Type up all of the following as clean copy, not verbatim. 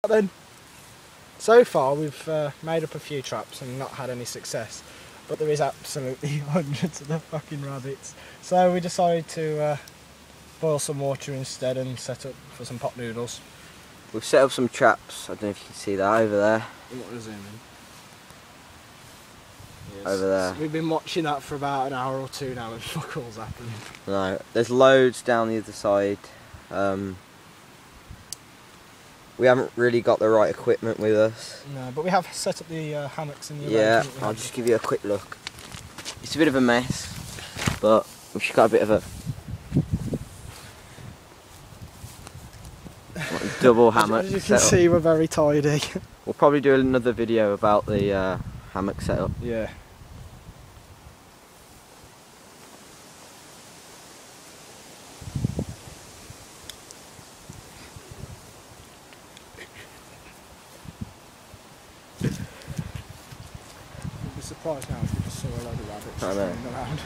Then, so far we've made up a few traps and not had any success, but there is absolutely hundreds of the fucking rabbits. So we decided to boil some water instead and set up for some pot noodles. We've set up some traps. I don't know if you can see that over there. You want to zoom in? Yes. Over there. So we've been watching that for about an hour or two now and fuck all's happened. No, there's loads down the other side. We haven't really got the right equipment with us. No, but we have set up the hammocks in the Yeah, I'll just give you a quick look. It's a bit of a mess, but we've got a bit of a double hammock. As you can see, we're very tidy. We'll probably do another video about the hammock setup. Yeah. You'd be surprised now if you just saw a load of rabbits running around.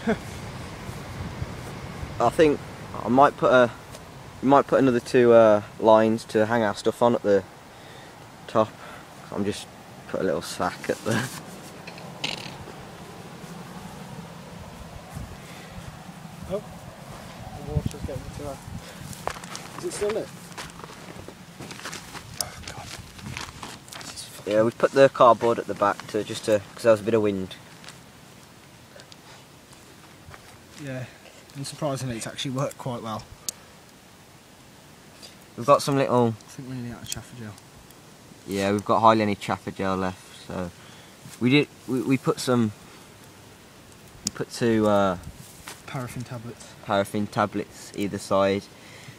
I think I might put another two lines to hang our stuff on at the top. I'm just put a little sack at the. Oh, the water's getting to her. Is it still lit? Oh god. Yeah, we put the cardboard at the back because there was a bit of wind. Yeah, and surprisingly it's actually worked quite well. We've got some little. I think we're nearly out of chaffy gel. Yeah, we've got hardly any chaffy gel left, so we put some. We put two paraffin tablets. Paraffin tablets either side.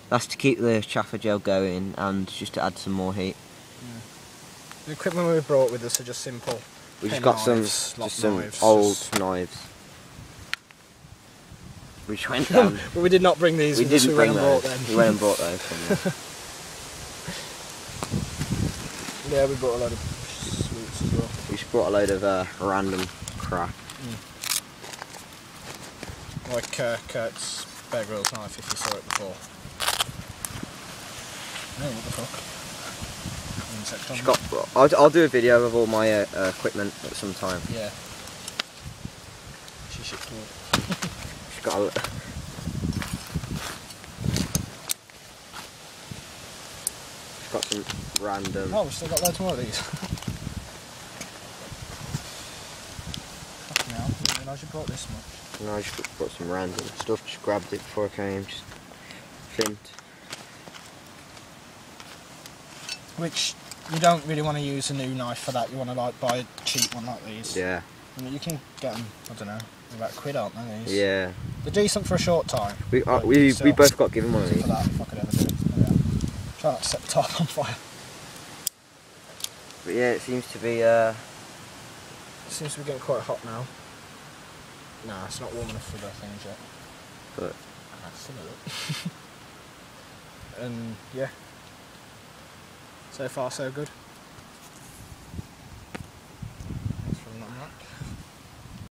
That's to keep the chaffy gel going and just to add some more heat. Yeah. The equipment we brought with us are just simple. We just got knives, some knives, old knives. Which went down. But we did not bring these. We didn't bring those. We went and bought those from Yeah, we brought a load of sweets as well. We just brought a load of random crap. Like Kurt's Bear Grylls knife, if you saw it before. No, what the fuck? I'll do a video of all my equipment at some time. Yeah. She should do it. She's got a. She's got some random. Oh, we've still got loads more of these. Fucking hell, I didn't realise you brought this much. No, I just brought some random stuff. Just grabbed it before I came. Just flint. Which you don't really want to use a new knife for that. You want to like buy a cheap one like these. Yeah. I mean, you can get them. I don't know, about £1, aren't they? These. Yeah. They're decent for a short time. We both got given one of these. For that, if I could ever do it. Yeah. Try not to set the top on fire. But yeah, it seems to be. It seems to be getting quite hot now. Nah, it's not warm enough for the things yet. But That's a little. And yeah. So far so good.